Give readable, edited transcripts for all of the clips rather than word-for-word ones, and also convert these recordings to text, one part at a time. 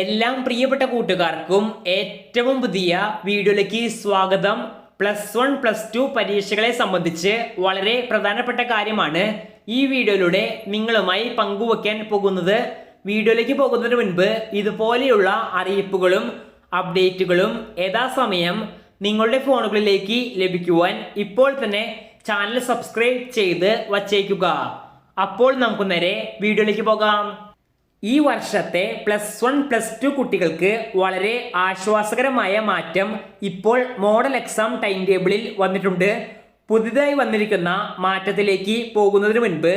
എല്ലാം പ്രിയപ്പെട്ട കൂട്ടുകാർക്കും ഏറ്റവും പുതിയ വീഡിയോയിലേക്ക് സ്വാഗതം. +1 +2 പരീക്ഷകളെ സംബന്ധിച്ച് വളരെ പ്രധാനപ്പെട്ട കാര്യമാണ് ഈ വീഡിയോയിലൂടെ നിങ്ങളുമായി പങ്കുവയ്ക്കാൻ പോകുന്നത്. വീഡിയോയിലേക്ക് പോകുന്നതിന് മുൻപ് ഇതുപോലെയുള്ള അറിയിപ്പുകളും അപ്ഡേറ്റുകളും യഥാസമയം നിങ്ങളുടെ ഫോണുകളിലേക്ക് ലഭിക്കുവാൻ ഇപ്പോൾ തന്നെ ചാനൽ സബ്സ്ക്രൈബ് ചെയ്ത് വച്ചേക്കുക. അപ്പോൾ നമുക്ക് നേരെ വീഡിയോയിലേക്ക് പോകാം. ഈ വർഷത്തെ +1 +2 കുട്ടികൾക്ക് വളരെ ആശ്വാസകരമായ മാറ്റം ഇപ്പോൾ മോഡൽ എക്സാം ടൈം ടേബിളിൽ വന്നിട്ടുണ്ട്. പുതിയതായി വന്നിരിക്കുന്ന മാറ്റത്തിലേക്ക് പോകുന്നതിന് മുൻപ്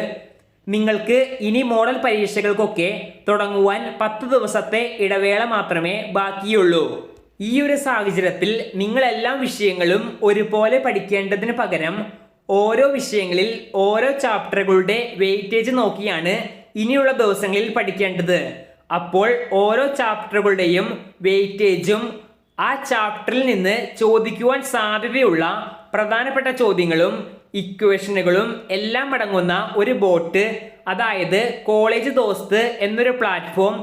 നിങ്ങൾക്ക് ഇനി മോഡൽ പരീക്ഷകൾക്കൊക്കെ തുടങ്ങുവാൻ 10 ദിവസത്തെ ഇടവേള മാത്രമേ ബാക്കിയുള്ളൂ. ഈ ഒരു സാഹചര്യത്തിൽ നിങ്ങൾ എല്ലാ വിഷയങ്ങളും ഒരുപോലെ പഠിക്കേണ്ടതിന് പകരം ഓരോ വിഷയങ്ങളിൽ ഓരോ ചാപ്റ്ററുകളുടെ വെയിറ്റേജ് നോക്കിയാണ് ഇനിയുള്ള ദിവസങ്ങളിൽ പഠിക്കേണ്ടത്. അപ്പോൾ ഓരോ ചാപ്റ്ററുകളുടെയും വെയിറ്റേജും ആ ചാപ്റ്ററിൽ നിന്ന് ചോദിക്കുവാൻ സാധ്യതയുള്ള പ്രധാനപ്പെട്ട ചോദ്യങ്ങളും ഇക്വേഷനുകളും എല്ലാം അടങ്ങുന്ന ഒരു ബോട്ട്, അതായത് കോളേജ് ദോസ്ത് എന്നൊരു പ്ലാറ്റ്ഫോം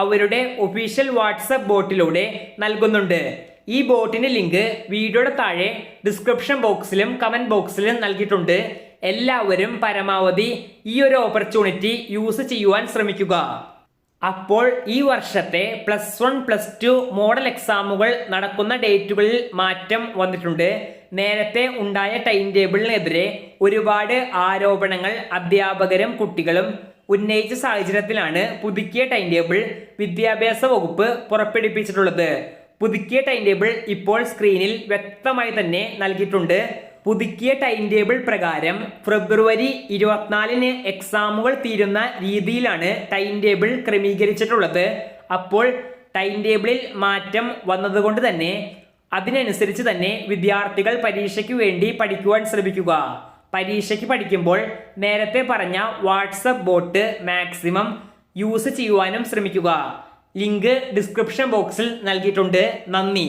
അവരുടെ ഒഫീഷ്യൽ വാട്സപ്പ് ബോട്ടിലൂടെ നൽകുന്നുണ്ട്. ഈ ബോട്ടിന്റെ ലിങ്ക് വീഡിയോയുടെ താഴെ ഡിസ്ക്രിപ്ഷൻ ബോക്സിലും കമന്റ് ബോക്സിലും നൽകിയിട്ടുണ്ട്. എല്ലാവരും പരമാവധി ഈ ഒരു ഓപ്പർച്യൂണിറ്റി യൂസ് ചെയ്യുവാൻ ശ്രമിക്കുക. അപ്പോൾ ഈ വർഷത്തെ +1 +2 മോഡൽ എക്സാമുകൾ നടക്കുന്ന ഡേറ്റുകളിൽ മാറ്റം വന്നിട്ടുണ്ട്. നേരത്തെ ഉണ്ടായ ടൈം ടേബിളിനെതിരെ ഒരുപാട് ആരോപണങ്ങൾ അധ്യാപകരും കുട്ടികളും ഉന്നയിച്ച സാഹചര്യത്തിലാണ് പുതുക്കിയ ടൈം ടേബിൾ വിദ്യാഭ്യാസ വകുപ്പ് പുറപ്പെടുവിപ്പിച്ചിട്ടുള്ളത്. പുതുക്കിയ ടൈം ടേബിൾ ഇപ്പോൾ സ്ക്രീനിൽ വ്യക്തമായി തന്നെ നൽകിയിട്ടുണ്ട്. പുതുക്കിയ ടൈം ടേബിൾ പ്രകാരം ഫെബ്രുവരി 24-ന് എക്സാമുകൾ തീരുന്ന രീതിയിലാണ് ടൈം ടേബിൾ ക്രമീകരിച്ചിട്ടുള്ളത്. അപ്പോൾ ടൈം ടേബിളിൽ മാറ്റം വന്നതുകൊണ്ട് തന്നെ അതിനനുസരിച്ച് തന്നെ വിദ്യാർത്ഥികൾ പരീക്ഷയ്ക്ക് വേണ്ടി പഠിക്കുവാൻ ശ്രമിക്കുക. പരീക്ഷയ്ക്ക് പഠിക്കുമ്പോൾ നേരത്തെ പറഞ്ഞ വാട്സപ്പ് ബോട്ട് മാക്സിമം യൂസ് ചെയ്യുവാനും ശ്രമിക്കുക. ലിങ്ക് ഡിസ്ക്രിപ്ഷൻ ബോക്സിൽ നൽകിയിട്ടുണ്ട്. നന്ദി.